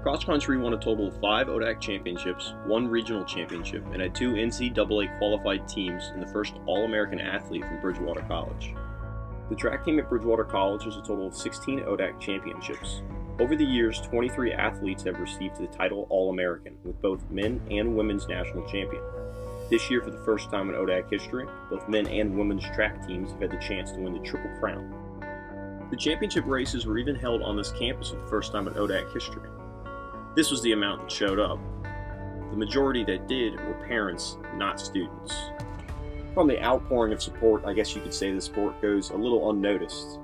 Cross country won a total of 5 ODAC championships, 1 regional championship, and had 2 NCAA qualified teams and the first All-American athlete from Bridgewater College. The track team at Bridgewater College has a total of 16 ODAC championships. Over the years, 23 athletes have received the title All-American, with both men and women's national champion. This year, for the first time in ODAC history, both men and women's track teams have had the chance to win the Triple Crown. The championship races were even held on this campus for the first time in ODAC history. This was the amount that showed up. The majority that did were parents, not students. From the outpouring of support, I guess you could say the sport goes a little unnoticed.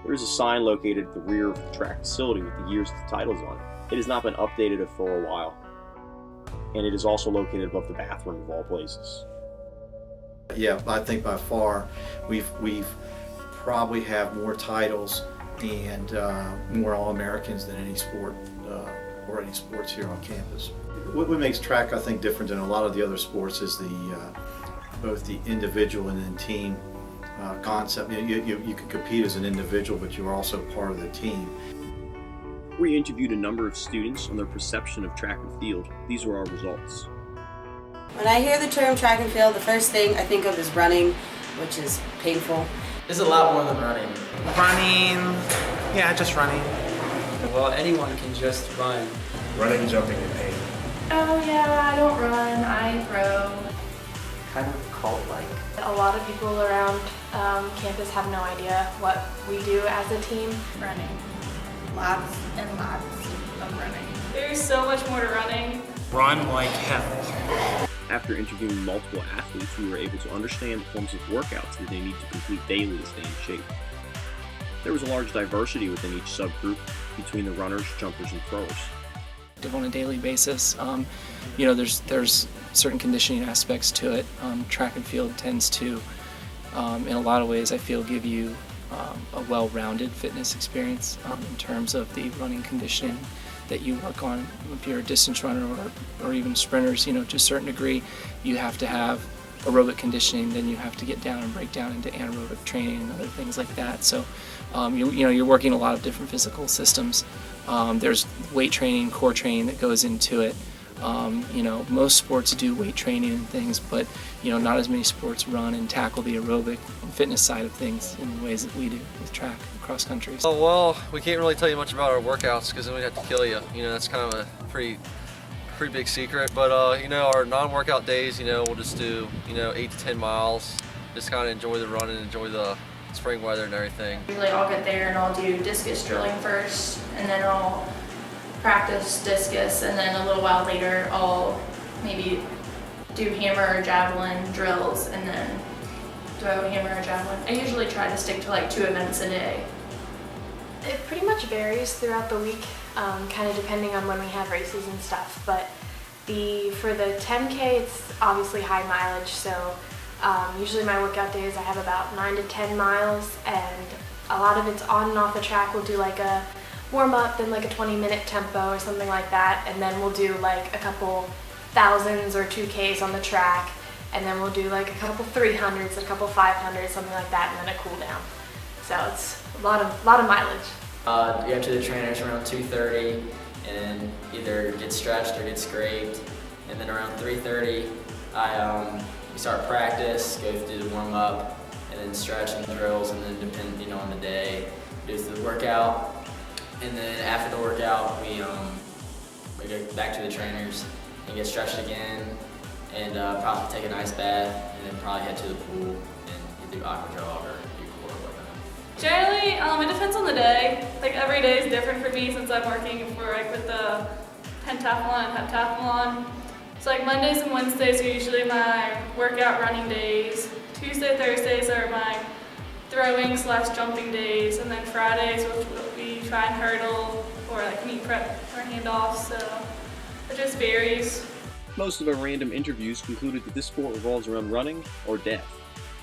There is a sign located at the rear of the track facility with the years of the titles on it. It has not been updated for a while, and it is also located above the bathroom of all places. Yeah, I think by far we've probably have more titles and more All-Americans than any sport or any sports here on campus. What makes track, I think, different than a lot of the other sports is both the individual and then team concept. You can compete as an individual, but you're also part of the team. We interviewed a number of students on their perception of track and field. These were our results. When I hear the term track and field, the first thing I think of is running, which is painful. It's a lot more than running. Running, yeah, just running. Well, anyone can just run. Running, jumping, and pain. Oh yeah, I don't run, I throw. Kind of cult-like. A lot of people around campus have no idea what we do as a team. Running. Lots and lots of running. There's so much more to running. Run like hell. After interviewing multiple athletes, we were able to understand the forms of workouts that they need to complete daily to stay in shape. There was a large diversity within each subgroup between the runners, jumpers, and throwers. On a daily basis, there's certain conditioning aspects to it. Track and field tends to, in a lot of ways, I feel, give you a well-rounded fitness experience in terms of the running conditioning that you work on. If you're a distance runner or even sprinters, to a certain degree, you have to have aerobic conditioning, then you have to get down and break down into anaerobic training and other things like that. So, you're working a lot of different physical systems. There's weight training, core training that goes into it. Most sports do weight training and things, but not as many sports run and tackle the aerobic and fitness side of things in the ways that we do with track and cross country. Oh, well, we can't really tell you much about our workouts because then we'd have to kill you. That's kind of a pretty big secret. But our non-workout days, we'll just do 8 to 10 miles. Just kind of enjoy the run and enjoy the spring weather and everything. Usually I'll get there and I'll do discus drilling first, and then I'll practice discus, and then a little while later I'll maybe do hammer or javelin drills and then throw hammer or javelin. I usually try to stick to like 2 events a day. It pretty much varies throughout the week, kind of depending on when we have races and stuff, but for the 10K it's obviously high mileage, so usually my workout days I have about 9 to 10 miles, and a lot of it's on and off the track. We'll do like a warm up and like a 20-minute tempo or something like that, and then we'll do like a couple thousands or 2Ks on the track, and then we'll do like a couple 300s, a couple 500s, something like that, and then a cool down. So it's a lot of mileage. You have to the trainers around 2:30 and either get stretched or get scraped, and then around 3:30 we start practice, go through the warm up, and then stretch and drills, and then depending on the day, do the workout. And then after the workout, we go back to the trainers and get stretched again, and probably take an ice bath, and then probably head to the pool and do aqua jog or do core or whatnot. Generally, it depends on the day. Like every day is different for me since I'm working with the pentathlon and heptathlon. So like Mondays and Wednesdays are usually my workout running days. Tuesday, Thursdays are my throwing/jumping days, and then Fridays will be try and hurdle or like meet prep or handoffs, so it just varies. Most of our random interviews concluded that this sport revolves around running or death.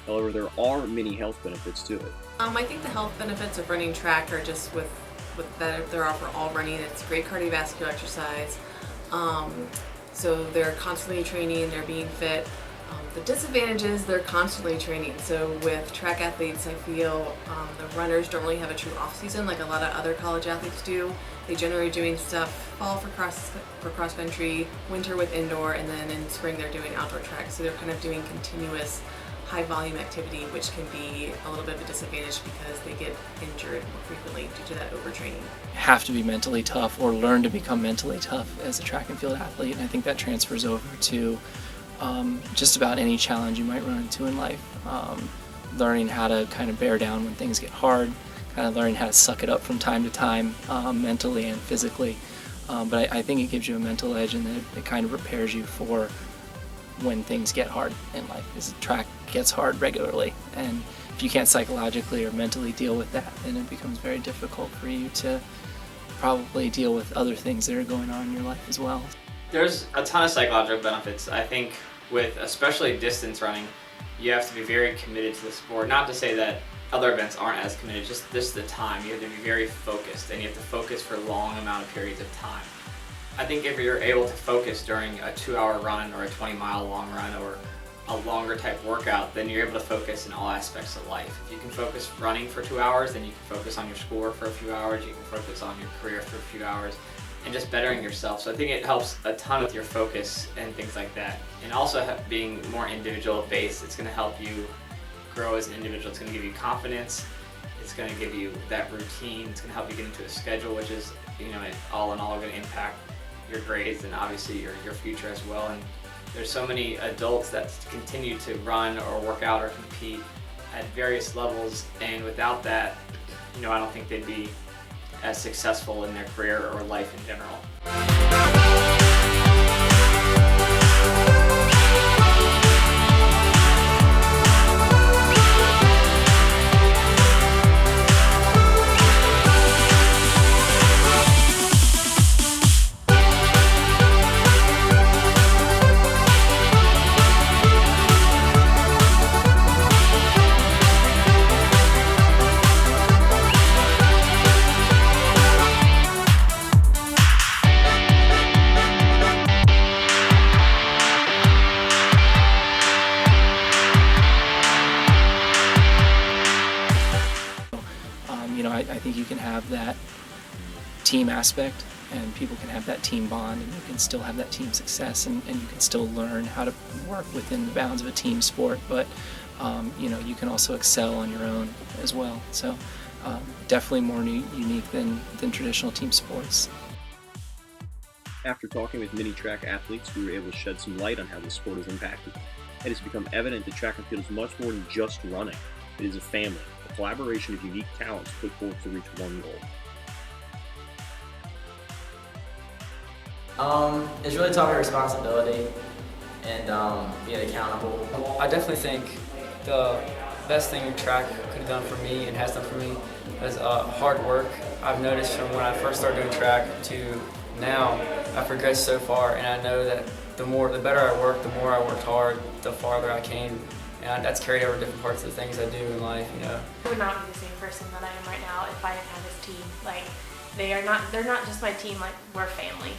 However, there are many health benefits to it. I think the health benefits of running track are just with that there are for all running. It's great cardiovascular exercise. So they're constantly training, they're being fit. The disadvantages, they're constantly training. So with track athletes, I feel the runners don't really have a true off season like a lot of other college athletes do. They generally doing stuff fall for cross country, winter with indoor, and then in spring they're doing outdoor track. So they're kind of doing continuous high volume activity, which can be a little bit of a disadvantage because they get injured more frequently due to that overtraining. Have to be mentally tough or learn to become mentally tough as a track and field athlete, and I think that transfers over to just about any challenge you might run into in life. Learning how to kind of bear down when things get hard, kind of learning how to suck it up from time to time, mentally and physically. But I think it gives you a mental edge, and it kind of prepares you for when things get hard in life, because the track gets hard regularly, and if you can't psychologically or mentally deal with that, then it becomes very difficult for you to probably deal with other things that are going on in your life as well. There's a ton of psychological benefits. I think with especially distance running, you have to be very committed to the sport. Not to say that other events aren't as committed, just this is the time. You have to be very focused, and you have to focus for long amount of periods of time. I think if you're able to focus during a 2-hour run or a 20-mile long run or a longer type workout, then you're able to focus in all aspects of life. If you can focus running for 2 hours, then you can focus on your schoolwork for a few hours, you can focus on your career for a few hours, and just bettering yourself. So I think it helps a ton with your focus and things like that. And also being more individual based, it's going to help you grow as an individual. It's going to give you confidence, it's going to give you that routine, it's going to help you get into a schedule, which is, all in all going to impact your grades and obviously your future as well. And there's so many adults that continue to run or work out or compete at various levels, and without that, I don't think they'd be as successful in their career or life in general. I think you can have that team aspect, and people can have that team bond, and you can still have that team success, and you can still learn how to work within the bounds of a team sport, but you can also excel on your own as well. So definitely more unique than traditional team sports. After talking with many track athletes, we were able to shed some light on how this sport has impacted them. It has become evident that track and field is much more than just running. It is a family, a collaboration of unique talents put forth to reach one goal. It's really taught me responsibility and being accountable. I definitely think the best thing track could have done for me and has done for me is hard work. I've noticed from when I first started doing track to now, I've progressed so far, and I know that the better I worked, the more I worked hard, the farther I came. And that's carried over different parts of the things I do in life, I would not be the same person that I am right now if I didn't have this team. Like, they're not just my team, like, we're family.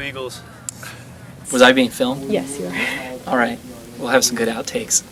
Eagles. Was I being filmed? Yes, you are. All right. We'll have some good outtakes.